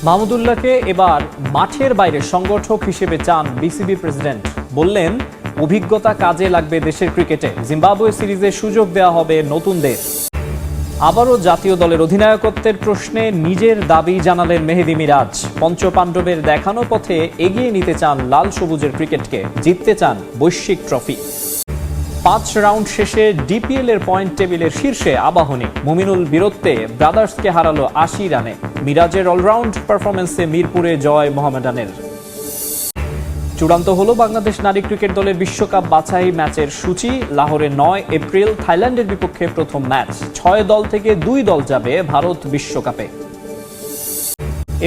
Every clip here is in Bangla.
মাহমুদুল্লাহকে এবার মাঠের বাইরে সংগঠক হিসেবে চান বিসিবি প্রেসিডেন্ট। বললেন, অভিজ্ঞতা কাজে লাগবে দেশের ক্রিকেটে, জিম্বাবুয়ে সিরিজে সুযোগ দেওয়া হবে নতুনদের। আবারও জাতীয় দলের অধিনায়কত্বের প্রশ্নে নিজের দাবি জানালেন মেহেদী মিরাজ। পঞ্চপাণ্ডবের দেখানো পথে এগিয়ে নিতে চান লাল সবুজের ক্রিকেটকে, জিততে চান বৈশ্বিক ট্রফি। 5 রাউন্ড শেষে ডিপিএল এর পয়েন্ট টেবিলের শীর্ষে আবাহনী। মুমিনুল বীরত্বে ব্রাদার্সকে হারালো 80 রানে। মিরাজের অলরাউন্ড পারফরমেন্সে মিরপুরে জয় মোহামেডানের। চূড়ান্ত হলো বাংলাদেশ নারী ক্রিকেট দলের বিশ্বকাপ বাছাই ম্যাচের সূচি। লাহোরে 9 এপ্রিল থাইল্যান্ডের বিপক্ষে প্রথম ম্যাচ। 6 দল থেকে 2 দল যাবে ভারত বিশ্বকাপে।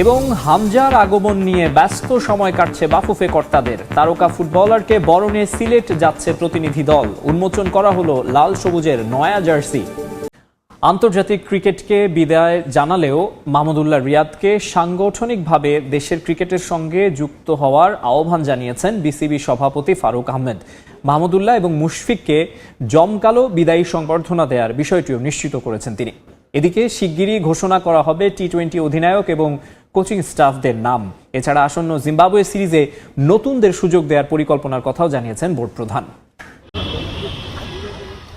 এবং হামজার আগমন নিয়ে ব্যস্ত সময় কাটছে বাফুফে কর্তাদের। তারকা ফুটবলারকে বরণে সিলেট যাচ্ছে প্রতিনিধি দল। উন্মোচন করা হলো লাল সবুজের নয়া জার্সি। আন্তর্জাতিক ক্রিকেটকে বিদায় জানালেও মাহমুদুল্লাহ রিয়াদকে সাংগঠনিকভাবে দেশের ক্রিকেটের সঙ্গে যুক্ত হওয়ার আহ্বান জানিয়েছেন বিসিবি সভাপতি ফারুক আহমেদ। মাহমুদুল্লাহ এবং মুশফিককে জমকালো বিদায়ী সংবর্ধনা দেওয়ার বিষয়টিও নিশ্চিত করেছেন তিনি। এদিকে শিগগিরই ঘোষণা করা হবে টি-20 অধিনায়ক এবং কোচিং স্টাফদের নাম। এছাড়া আসন্ন জিম্বাবুয়ে সিরিজে নতুনদের সুযোগ দেওয়ার পরিকল্পনার কথাও জানিয়েছেন বোর্ড প্রধান।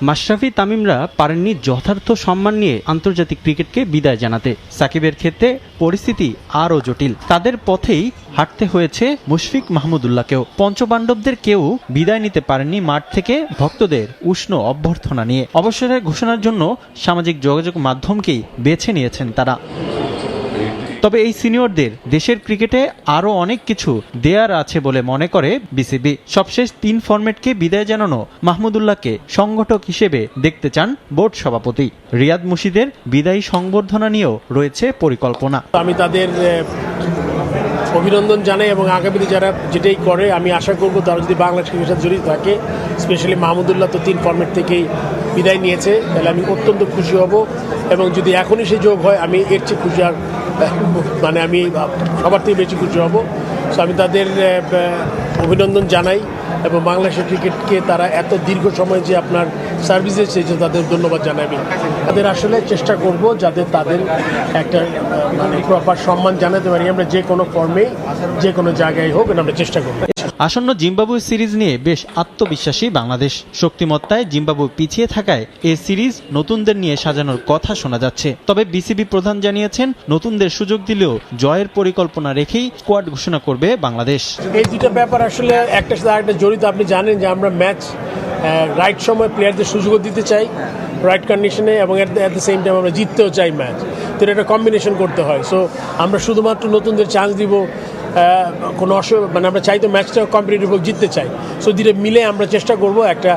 মাশরাফি তামিমরা পারেননি যথার্থ সম্মান নিয়ে আন্তর্জাতিক ক্রিকেটকে বিদায় জানাতে। সাকিবের ক্ষেত্রে পরিস্থিতি আরও জটিল। তাদের পথেই হাঁটতে হয়েছে মুশফিক মাহমুদুল্লাহকেও। পঞ্চপাণ্ডবদের কেউ বিদায় নিতে পারেননি মাঠ থেকে ভক্তদের উষ্ণ অভ্যর্থনা নিয়ে। অবসরের ঘোষণার জন্য সামাজিক যোগাযোগ মাধ্যমকেই বেছে নিয়েছেন তারা। তবে এই সিনিয়রদের দেশের ক্রিকেটে আরও অনেক কিছু দেয়ার আছে বলে মনে করে বিসিবি। সবশেষ 3 ফরম্যাটকে বিদায় জানানো মাহমুদুল্লাহকে সংগঠক হিসেবে দেখতে চান বোর্ড সভাপতি। রিয়াদ মুশিদের বিদায়ী সংবর্ধনা নিয়েও রয়েছে পরিকল্পনা। আমি তাদের অভিনন্দন জানাই এবং আগামীতে যারা যেটাই করে আমি আশা করব তারা যদি বাংলাদেশ ক্রিকেটের সাথে জড়িত থাকে, স্পেশালি মাহমুদুল্লাহ তো 3 ফরম্যাট থেকেই বিদায় নিয়েছে, তাহলে আমি অত্যন্ত খুশি হব। এবং যদি এখনই সে যোগ হয় আমি এর চেয়ে খুশি, আর মানে আমি সবার থেকে বেশি খুশি হব। সো আমি তাদের অভিনন্দন জানাই এবং বাংলাদেশের ক্রিকেটকে তারা এত দীর্ঘ সময় যে আপনার সার্ভিসে চেয়েছে তাদের ধন্যবাদ জানাই। আমি তাদের আসলে চেষ্টা করব যাতে তাদের একটা মানে প্রপার সম্মান জানাতে পারি আমরা, যে কোনো ফর্মে যে কোনো জায়গায় হোক আমরা চেষ্টা করব। আসন্ন জিম্বাবুয়ে সিরিজ নিয়ে বেশ আত্মবিশ্বাসী বাংলাদেশ। শক্তিমত্তায় জিম্বাবুয়ে পিছিয়ে থাকায় এই সিরিজ নতুনদের নিয়ে সাজানোর কথা শোনা যাচ্ছে। তবে বিসিবি প্রধান জানিয়েছেন, নতুনদের সুযোগ দিলেও জয়ের পরিকল্পনা রেখেই স্কোয়াড ঘোষণা করবে বাংলাদেশ। এই দুটো ব্যাপার আসলে একটার সাথে আরেকটা জড়িত। আপনি জানেন যে আমরা ম্যাচ রাইট সময় প্লেয়ারদের সুযোগও দিতে চাই, রাইট কন্ডিশনে, এবং অ্যাট দ্য সেম টাইম আমরা জিততেও চাই ম্যাচ। তো এটা একটা কম্বিনেশন করতে হয়। সো আমরা শুধুমাত্র নতুনদের চান্স দিব কোনো মানে আমরা চাই তো ম্যাচটা কম্পিটিটিভ হোক, জিততে চাই। সো দুটো মিলে আমরা চেষ্টা করব একটা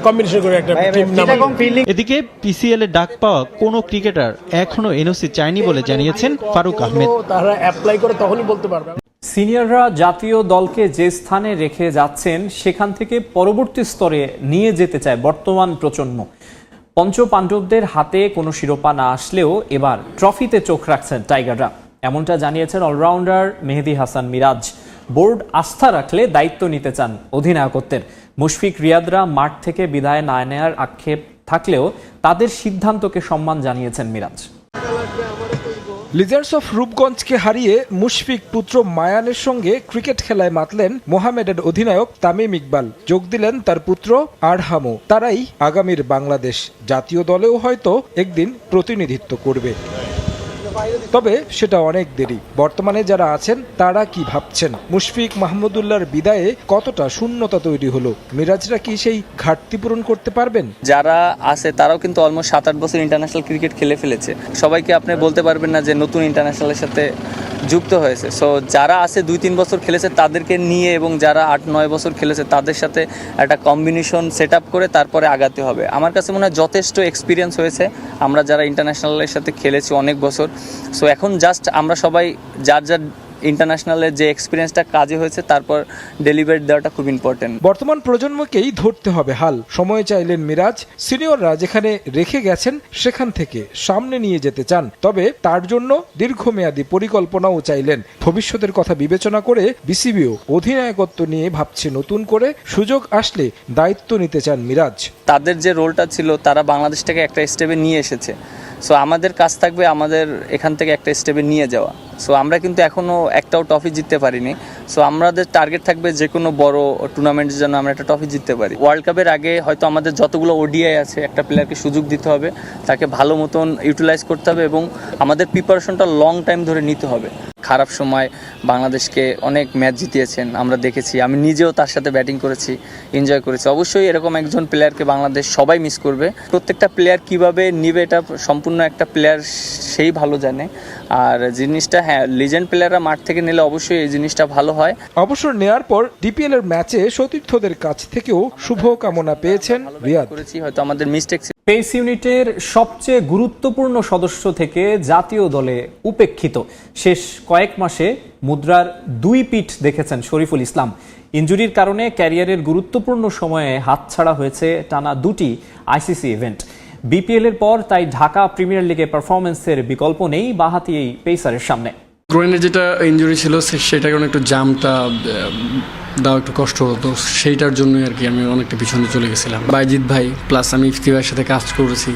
কম্বিনেশন করে একটা টিম নামানো। এদিকে পিসিএল এ ডাক পাওয়া কোনো ক্রিকেটার এখনো এনওসি চায়নি বলে জানিয়েছেন ফারুক আহমেদ। তারা অ্যাপ্লাই করে তখনই বলতে পারবে। সিনিয়ররা জাতীয় দলকে যে স্থানে রেখে যাচ্ছেন সেখান থেকে পরবর্তী স্তরে নিয়ে যেতে চায় বর্তমান প্রজন্ম। পঞ্চপাণ্ডবদের হাতে কোনো শিরোপা না আসলেও এবার ট্রফিতে চোখ রাখছেন টাইগাররা, এমনটা জানিয়েছেন অলরাউন্ডার মেহেদী হাসান মিরাজ। বোর্ড আস্থা রাখলে দায়িত্ব নিতে চান অধিনায়কত্বের। মুশফিক রিয়াদরা মাঠ থেকে বিদায় না নেয়ার আক্ষেপ থাকলেও তাদের সিদ্ধান্তকে সম্মান জানিয়েছেন মিরাজ। লিজার্স অফ রূপগঞ্জকে হারিয়ে মুশফিক পুত্র মায়ানের সঙ্গে ক্রিকেট খেলায় মাতলেন মোহামেডান অধিনায়ক তামিম ইকবাল। যোগ দিলেন তার পুত্র আরহামও। তারাই আগামীর বাংলাদেশ জাতীয় দলেও হয়তো একদিন প্রতিনিধিত্ব করবে, তবে সেটা অনেক দেরি। বর্তমানে যারা আছেন তারা কি ভাবছেন? মুশফিক মাহমুদুল্লাহর বিদায়ে কতটা শূন্যতা তৈরি হলো? মিরাজরা কি সেই ঘাটতি পূরণ করতে পারবেন? যারা আছে তারাও কিন্তু অলমোস্ট 7-8 বছর ইন্টারন্যাশনাল ক্রিকেট খেলে ফেলেছে। সবাইকে আপনি বলতে পারবেন না যে নতুন ইন্টারন্যাশনালের সাথে যুক্ত হয়েছে। সো যারা আছে 2-3 বছর খেলেছে তাদেরকে নিয়ে, এবং যারা 8-9 বছর খেলেছে তাদের সাথে একটা কম্বিনেশন সেট আপ করে তারপরে আগাতে হবে। আমার কাছে মনে হয় যথেষ্ট এক্সপিরিয়েন্স হয়েছে আমরা যারা ইন্টারন্যাশনালের সাথে খেলেছি অনেক বছর। সো এখন জাস্ট আমরা সবাই যার যার ইন্টারন্যাশনালের যে এক্সপিরিয়েন্সটা কাজে হয়েছে তারপর ডেলিভারি দেওয়াটা খুব ইম্পর্টেন্ট। বর্তমান প্রজন্মকেই ধরতে হবে হাল। সময় চাইলেন মিরাজ। সিনিয়ররা যেখানে রেখে গেছেন সেখান থেকে সামনে নিয়ে যেতে চান, তবে তার জন্য দীর্ঘমেয়াদী পরিকল্পনাও চাইলেন। ভবিষ্যতের কথা বিবেচনা করে বিসিবিও অধিনায়কত্ব নিয়ে ভাবছে নতুন করে। সুযোগ আসলে দায়িত্ব নিতে চান মিরাজ। তাদের যে রোলটা ছিল তারা বাংলাদেশটাকে একটা স্টেপে নিয়ে এসেছে। সো আমাদের কাজ থাকবে আমাদের এখান থেকে একটা স্টেপে নিয়ে যাওয়া। সো আমরা কিন্তু এখনও একটাও ট্রফি জিততে পারিনি। সো আমাদের টার্গেট থাকবে যে কোনো বড় টুর্নামেন্টের জন্য আমরা একটা ট্রফি জিততে পারি। ওয়ার্ল্ড কাপের আগে হয়তো আমাদের যতগুলো ওডিআই আছে একটা প্লেয়ারকে সুযোগ দিতে হবে, তাকে ভালো মতন ইউটিলাইজ করতে হবে এবং আমাদের প্রিপারেশনটা লং টাইম ধরে নিতে হবে। খারাপ সময় বাংলাদেশকে অনেক ম্যাচ জিতিয়েছেন, আমরা দেখেছি, আমি নিজেও তার সাথে ব্যাটিং করেছি, এনজয় করেছি। অবশ্যই এরকম একজন প্লেয়ারকে বাংলাদেশ সবাই মিস করবে। প্রত্যেকটা প্লেয়ার কিভাবে নিবে এটা সম্পূর্ণ একটা প্লেয়ার সেই ভালো জানে। আর জিনিসটা হ্যাঁ, লিজেন্ড প্লেয়াররা মাঠ থেকে নিলে অবশ্যই এই জিনিসটা ভালো হয়। অবসর নেয়ার পর ডিপিএল এর ম্যাচে সতীর্থদের কাছ থেকেও শুভ কামনা পেয়েছেন রিয়াদ। করেছি হয়তো আমাদের মিস্টেক। পেস ইউনিটের সবচেয়ে গুরুত্বপূর্ণ সদস্য থেকে জাতীয় দলে উপেক্ষিত। শেষ কয়েক মাসে মুদ্রার দুই পিঠ দেখেছেন শরীফুল ইসলাম। ইনজুরির কারণে ক্যারিয়ারের গুরুত্বপূর্ণ সময়ে হাতছাড়া হয়েছে টানা দুটি আইসিসি ইভেন্ট। বিপিএল এর পর তাই ঢাকা প্রিমিয়ার লিগে পারফরমেন্সের বিকল্প নেই বাঁহাতি এই পেসারের সামনে। গ্রোয়েনের যেটা ইনজুরি ছিল সেটার কারণে একটু জাম্পটা দেওয়া একটু কষ্ট হতো, সেইটার জন্যই আর কি আমি অনেকটা পিছনে চলে গেছিলাম। বাইজিৎ ভাই প্লাস আমি ইফতি ভাইয়ের সাথে কাজ করেছি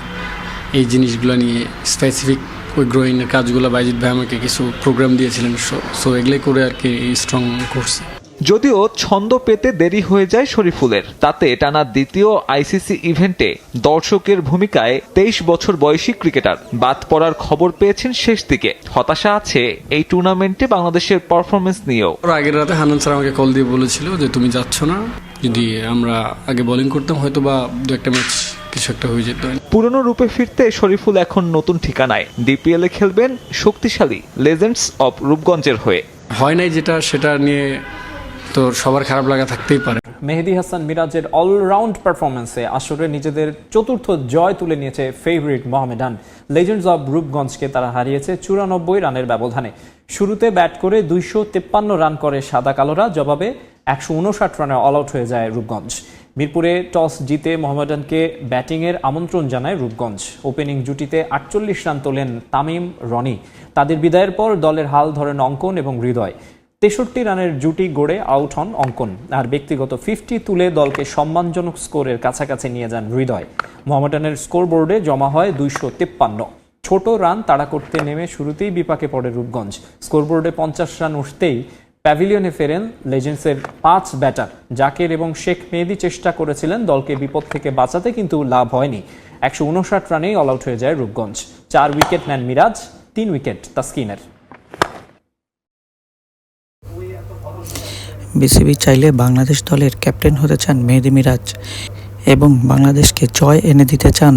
এই জিনিসগুলো নিয়ে, স্পেসিফিক ওই গ্রোয়েনের কাজগুলো বাইজিৎ ভাই আমাকে কিছু প্রোগ্রাম দিয়েছিলেন। সো এগুলোই করে আর কি স্ট্রং করছে। যদিও ছন্দ পেতে দেরি হয়ে যায় শরীফুলের, তাতে টানা দ্বিতীয় আইসিসি ইভেন্টে দর্শকের ভূমিকায় 23 বছর বয়সী ক্রিকেটার বাদ পড়ার খবর পেয়েছেন শেষ দিকে। হতাশা আছে এই টুর্নামেন্টে বাংলাদেশের পারফরমেন্স নিয়েও। আগের রাতে হান্নান স্যার আমাকে কল দিয়ে বলেছিল যে তুমি যাচ্ছ না, যদি আমরা আগে বোলিং করতাম হয়তো বা দু একটা ম্যাচ কিছু একটা হয়ে যেত। পুরনো রূপে ফিরতে শরীফুল এখন নতুন ঠিকানায়। ডিপিএল এ খেলবেন শক্তিশালী লেজেন্ডস অব রূপগঞ্জের হয়ে। হয় নাই যেটা, সেটা নিয়ে তো সবার খারাপ লাগা থাকতেই পারে। মেহেদী হাসান মিরাজের অলরাউন্ড পারফরমেন্সে আসরে নিজেদের চতুর্থ জয় তুলে নিয়েছে ফেভারিট মোহামেডান। লেজেন্ডস অব রূপগঞ্জকে তারা হারিয়েছে 94 রানের ব্যবধানে। শুরুতে ব্যাট করে 253 রান করে সাদা কালোরা, জবাবে 159 রানে অল আউট হয়ে যায় রূপগঞ্জ। মিরপুরে টস জিতে মোহামেডানকে ব্যাটিংয়ের আমন্ত্রণ জানায় রূপগঞ্জ। ওপেনিং জুটিতে 48 রান তোলেন তামিম, রনি। তাদের বিদায়ের পর দলের হাল ধরেন অঙ্কন এবং হৃদয়। 63 রানের জুটি গড়ে আউট হন অঙ্কন, আর ব্যক্তিগত 50 তুলে দলকে সম্মানজনক স্কোরের কাছাকাছি নিয়ে যান হৃদয়। মোহামেডানের স্কোরবোর্ডে জমা হয় 253। ছোট রান তাড়া করতে নেমে শুরুতেই বিপাকে পড়ে রূপগঞ্জ। স্কোরবোর্ডে 50 রান উঠতেই প্যাভিলিয়নে ফেরেন লেজেন্ডসের 5 ব্যাটার। জাকের এবং শেখ মেহেদী চেষ্টা করেছিলেন দলকে বিপদ থেকে বাঁচাতে, কিন্তু লাভ হয়নি। 159 রানেই অল আউট হয়ে যায় রূপগঞ্জ। 4 উইকেট নেন মিরাজ, 3 উইকেট তাসকিনের। বিসিবি চাইলে বাংলাদেশ দলের ক্যাপ্টেন হতে চান মেহেদী মিরাজ এবং বাংলাদেশকে জয় এনে দিতে চান